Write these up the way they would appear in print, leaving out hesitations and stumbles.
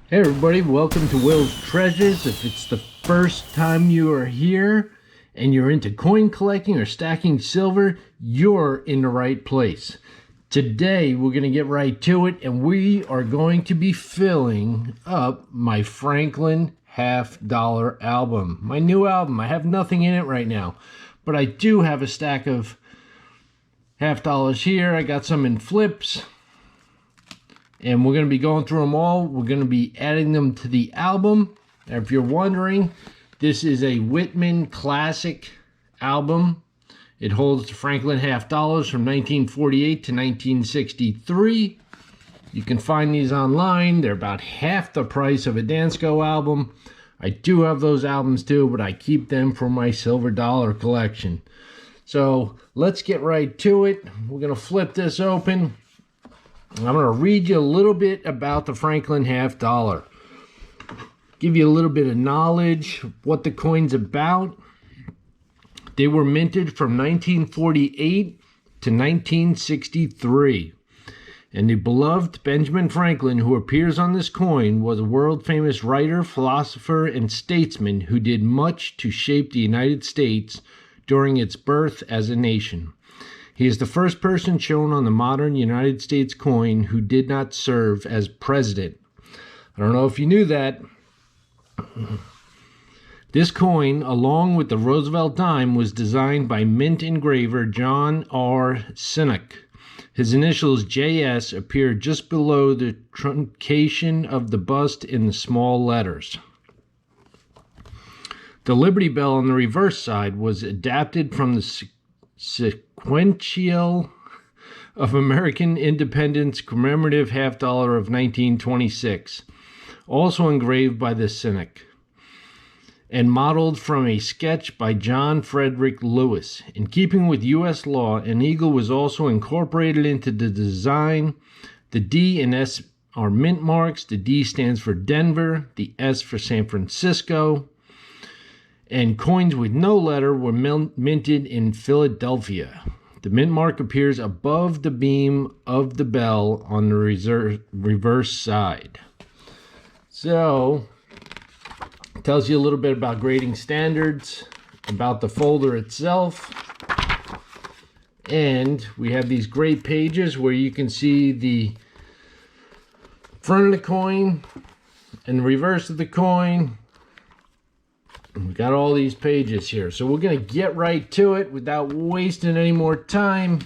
Hey everybody, welcome to Will's Treasures. If it's the first time you are here and you're into coin collecting or stacking silver, you're in the right place. Today we're going to get right to it and we are going to be filling up my Franklin $50 album. My new album. I have nothing in it right now, but I do have a stack of $50 here. I got some in flips. And we're going to be going through them all. We're going to be adding them to the album. Now, if you're wondering, this is a Whitman classic album. It holds the Franklin $50 from 1948 to 1963. You can find these online. They're about half the price of a Dansko album. I do have those albums too, but I keep them for my silver dollar collection. So let's get right to it. We're going to flip this open. I'm going to read you a little bit about the Franklin $50. Give you a little bit of knowledge, what the coin's about. They were minted from 1948 to 1963. And the beloved Benjamin Franklin, who appears on this coin, was a world-famous writer, philosopher, and statesman who did much to shape the United States during its birth as a nation. He is the first person shown on the modern United States coin who did not serve as president. I don't know if you knew that. This coin, along with the Roosevelt dime, was designed by mint engraver John R. Sinnott. His initials JS appear just below the truncation of the bust in the small letters. The Liberty Bell on the reverse side was adapted from the sequential of American Independence commemorative $50 of 1926, also engraved by the Sinnott, and modeled from a sketch by John Frederick Lewis. In keeping with U.S. law, an eagle was also incorporated into the design. The D and S are mint marks. The D stands for Denver, the S for San Francisco, and coins with no letter were minted in Philadelphia. The mint mark appears above the beam of the bell on the reverse side. So, it tells you a little bit about grading standards, about the folder itself, and we have these great pages where you can see the front of the coin and the reverse of the coin. We've got all these pages here, so we're going to get right to it without wasting any more time.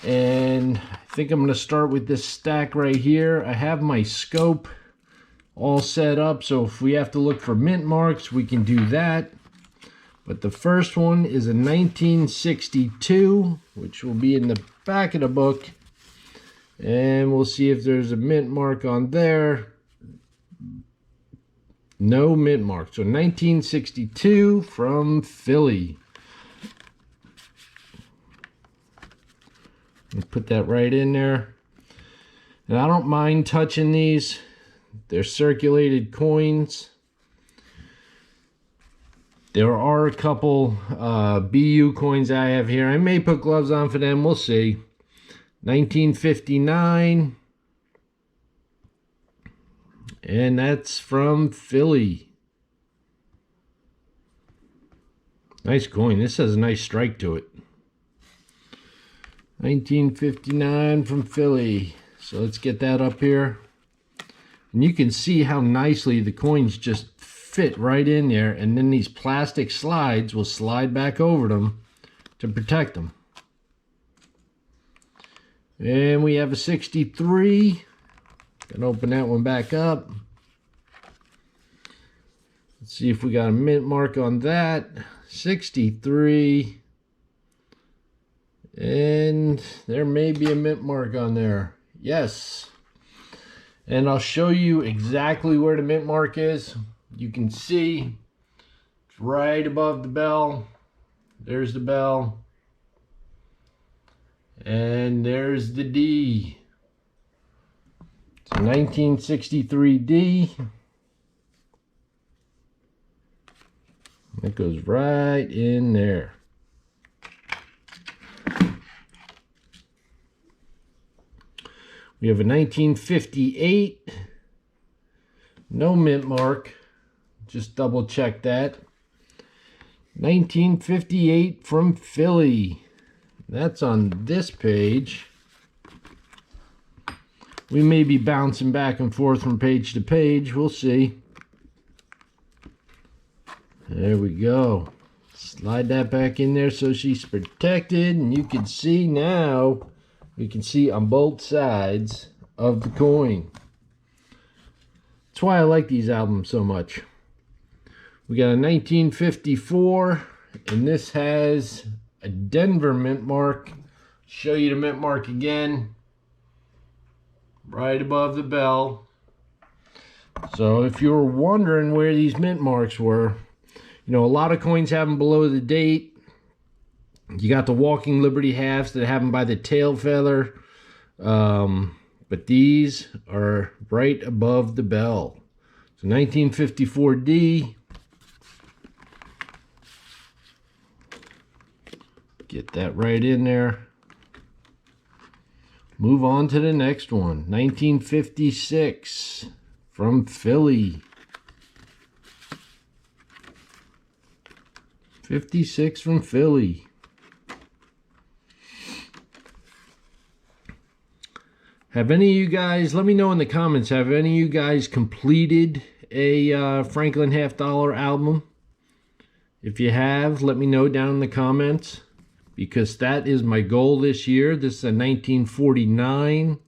And I think I'm going to start with this stack right here. I have my scope all set up, so if we have to look for mint marks, we can do that. But the first one is a 1962, which will be in the back of the book. And we'll see if there's a mint mark on there. No mint mark. So 1962 from Philly. Let's put that right in there. And I don't mind touching these. They're circulated coins. There are a couple BU coins I have here. I may put gloves on for them. We'll see. 1959. And that's from Philly. Nice coin. This has a nice strike to it. 1959 from Philly. So let's get that up here. And you can see how nicely the coins just fit right in there. And then these plastic slides will slide back over them to protect them. And we have a 63. Gonna open that one back up. Let's see if we got a mint mark on that. 63. And there may be a mint mark on there. Yes. And I'll show you exactly where the mint mark is. You can see it's right above the bell. There's the bell. And there's the D. So 1963 D. That goes right in there. We have a 1958 No mint mark. Just double check that. 1958 from Philly. That's on this page. We may be bouncing back and forth from page to page. We'll see. There we go. Slide that back in there so she's protected. And you can see now, we can see on both sides of the coin. That's why I like these albums so much. We got a 1954, and this has a Denver mint mark. Show you the mint mark again. Right above the bell. So if you were wondering where these mint marks were, you know, a lot of coins have them below the date. You got the Walking Liberty halves that have them by the tail feather. But these are right above the bell. So 1954D. Get that right in there. Move on to the next one. 1956 from Philly. 56 from Philly. Have any of you guys, let me know in the comments, have any of you guys completed a Franklin half dollar album? If you have, let me know down in the comments, because that is my goal this year. This is a 1949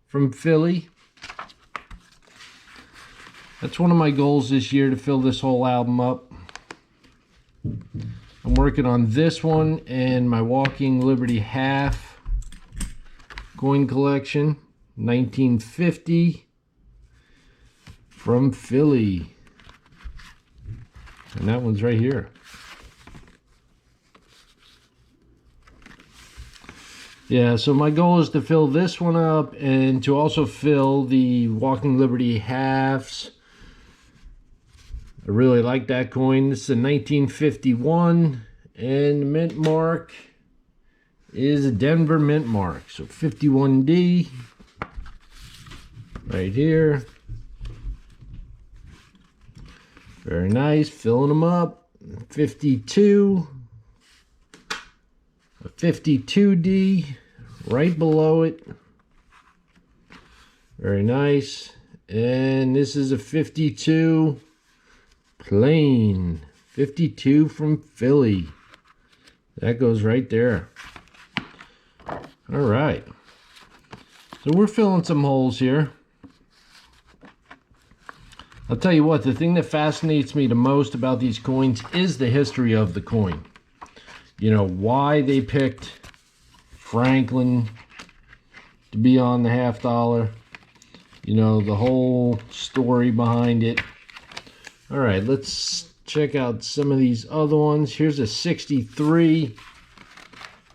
from Philly. That's one of my goals this year, to fill this whole album up. I'm working on this one and my Walking Liberty half coin collection, 1950 from Philly. And that one's right here. Yeah, so my goal is to fill this one up and to also fill the Walking Liberty halves. I really like that coin. This is a 1951, and the mint mark is a Denver mint mark. So 51D right here. Very nice, filling them up. 52, a 52D right below it. Very nice. And this is a 52 plain. 52 from Philly. That goes right there. All right. So we're filling some holes here. I'll tell you what, the thing that fascinates me the most about these coins is the history of the coin. You know, why they picked Franklin to be on the half dollar. You know, the whole story behind it. All right, let's check out some of these other ones. Here's a 63,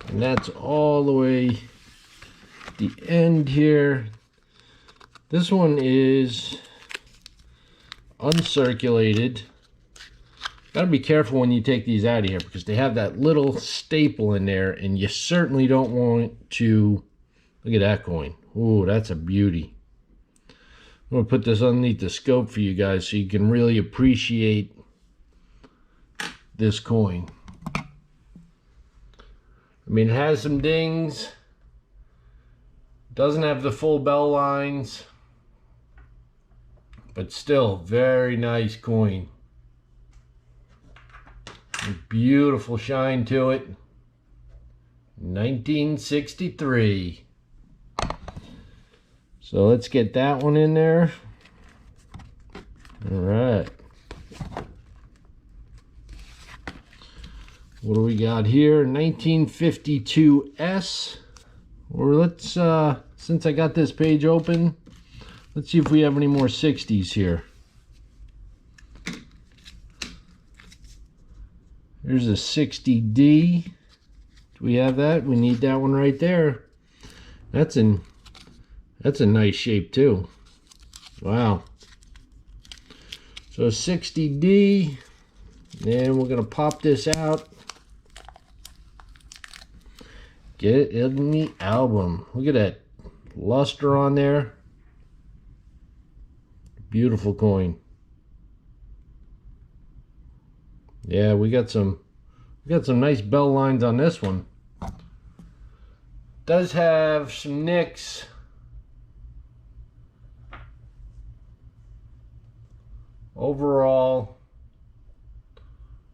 and that's all the way at the end here. This one is uncirculated. Got to be careful when you take these out of here, because they have that little staple in there, and you certainly don't want to. Look at that coin. Ooh, that's a beauty. I'm going to put this underneath the scope for you guys so you can really appreciate this coin. I mean, it has some dings. Doesn't have the full bell lines. But still, very nice coin. Beautiful shine to it. 1963. So let's get that one in there. All right. What do we got here? 1952S. Or let's, since I got this page open, let's see if we have any more 60s here. Here's a 60D. Do we have that? We need that one right there. That's a nice shape too. Wow. So 60D. And we're going to pop this out. Get it in the album. Look at that luster on there. Beautiful coin. Yeah, we got some nice bell lines on this one. Does have some nicks. Overall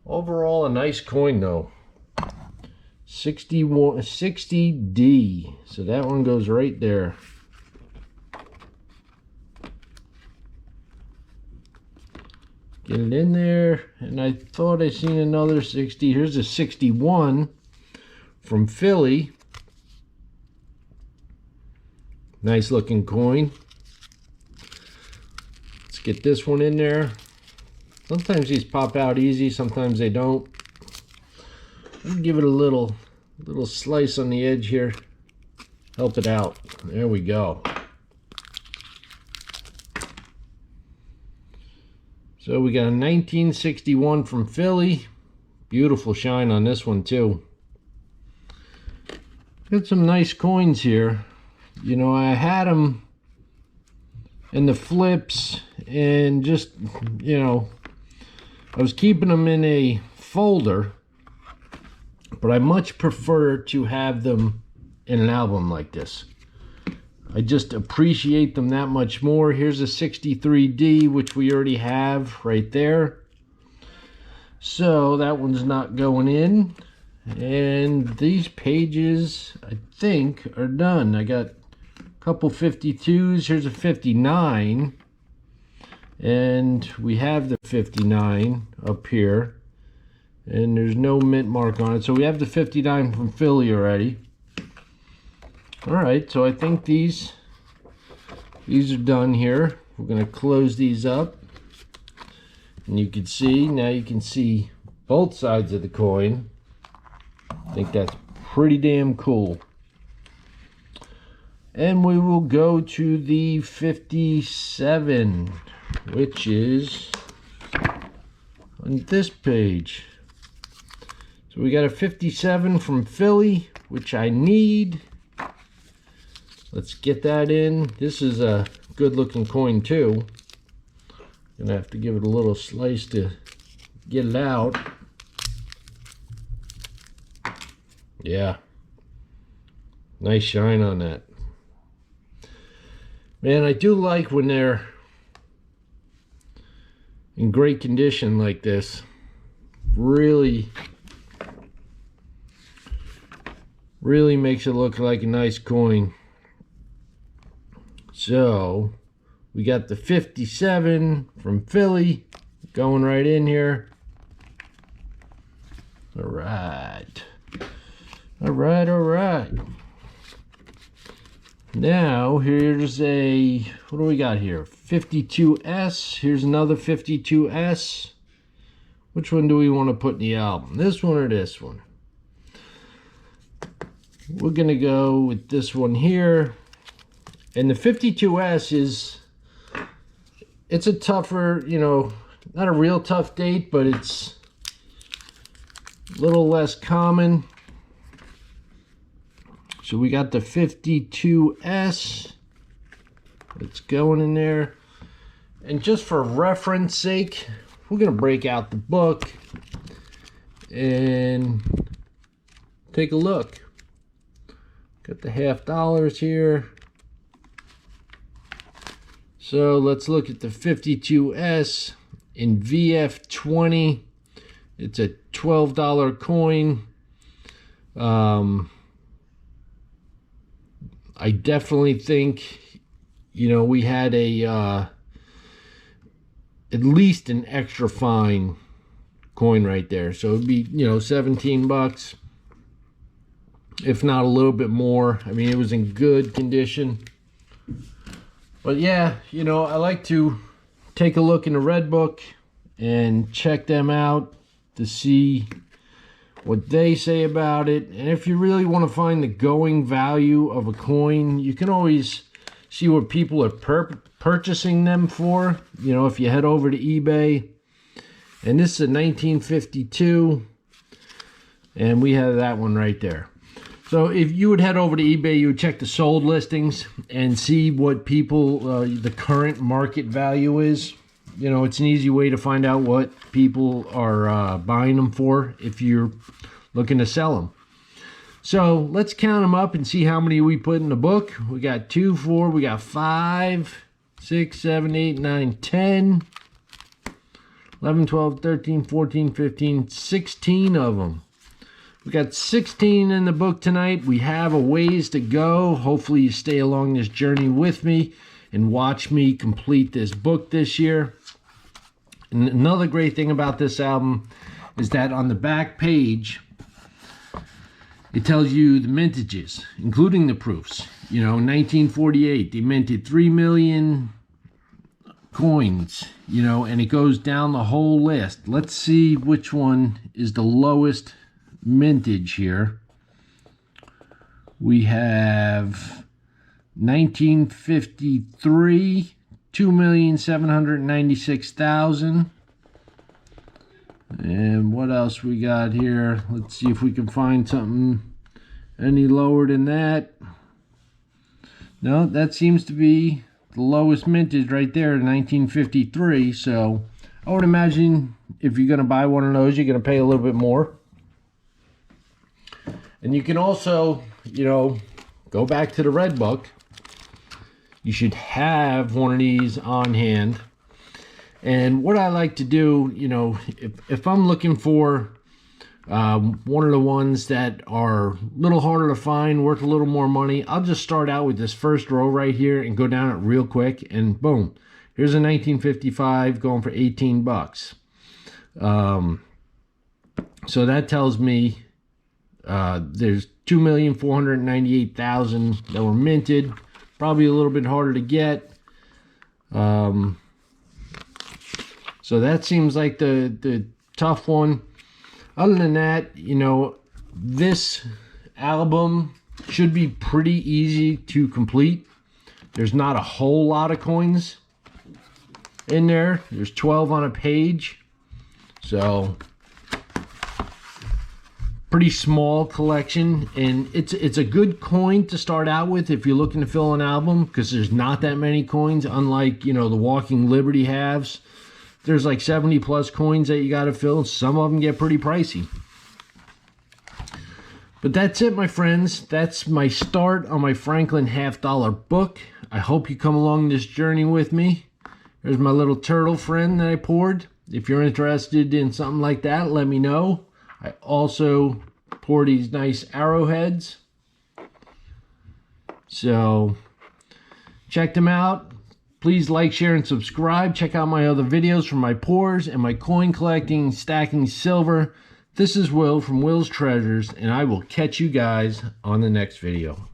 a nice coin though. 60D. So that one goes right there. Get it in there. And I thought I seen another 60. Here's a 61 from Philly. Nice looking coin. Let's get this one in there. Sometimes these pop out easy, sometimes they don't. Give it a little slice on the edge here. Help it out. There we go. So we got a 1961 from Philly. Beautiful shine on this one too. Got some nice coins here. You know, I had them in the flips and just, you know, I was keeping them in a folder, but I much prefer to have them in an album like this. I just appreciate them that much more. Here's a 63D, which we already have right there. So that one's not going in. And these pages, I think, are done. I got a couple 52s. Here's a 59. And we have the 59 up here. And there's no mint mark on it. So we have the 59 from Philly already. Alright, so I think these are done here. We're going to close these up. And you can see, now you can see both sides of the coin. I think that's pretty damn cool. And we will go to the 57, which is on this page. So we got a 57 from Philly, which I need. Let's get that in. This is a good looking coin too. Gonna have to give it a little slice to get it out. Yeah. Nice shine on that. Man, I do like when they're in great condition like this. Really makes it look like a nice coin. So we got the 57 from Philly going right in here. All right. Now here's a, what do we got here? 52S. Here's another 52S. Which one do we want to put in the album? This one or this one? We're gonna go with this one here. And the 52S is, it's a tougher, you know, not a real tough date, but it's a little less common. So we got the 52S. It's going in there. And just for reference sake, we're going to break out the book and take a look. Got the $50 here. So let's look at the 52S in VF20. It's a $12 coin. I definitely think, you know, we had a at least an extra fine coin right there. So it'd be, you know, 17 bucks, if not a little bit more. I mean, it was in good condition. But yeah, you know, I like to take a look in the Red Book and check them out to see what they say about it. And if you really want to find the going value of a coin, you can always see what people are purchasing them for. You know, if you head over to eBay. And this is a 1952. And we have that one right there. So if you would head over to eBay, you would check the sold listings and see what people, the current market value is. You know, it's an easy way to find out what people are buying them for if you're looking to sell them. So let's count them up and see how many we put in the book. We got 2, 4, we got 5, 6, 7, 8, 9, 10, 11, 12, 13, 14, 15, 16 of them. We got 16 in the book tonight. We have a ways to go. Hopefully you stay along this journey with me and watch me complete this book this year. And another great thing about this album is that on the back page, it tells you the mintages, including the proofs. You know, 1948, they minted 3 million coins, you know, and it goes down the whole list. Let's see which one is the lowest mintage here. We have 1953, 2,796,000. And what else we got here? Let's see if we can find something any lower than that. No, that seems to be the lowest mintage right there, 1953. So I would imagine if you're going to buy one of those, you're going to pay a little bit more. And you can also, you know, go back to the red book. You should have one of these on hand. And what I like to do, you know, if I'm looking for one of the ones that are a little harder to find, worth a little more money, I'll just start out with this first row right here and go down it real quick, and boom, here's a 1955 going for 18 bucks. So that tells me there's 2,498,000 that were minted. Probably a little bit harder to get. So that seems like the tough one. Other than that, you know, this album should be pretty easy to complete. There's not a whole lot of coins in there. There's 12 on a page. So pretty small collection, and it's a good coin to start out with if you're looking to fill an album, because there's not that many coins, unlike, you know, the Walking Liberty halves. There's like 70 plus coins that you got to fill. Some of them get pretty pricey. But that's it, my friends. That's my start on my Franklin $50 book. I hope you come along this journey with me. There's my little turtle friend that I poured. If you're interested in something like that, let me know. I also pour these nice arrowheads. So check them out. Please like, share, and subscribe. Check out my other videos from my pours and my coin collecting, stacking silver. This is Will from Will's Treasures, and I will catch you guys on the next video.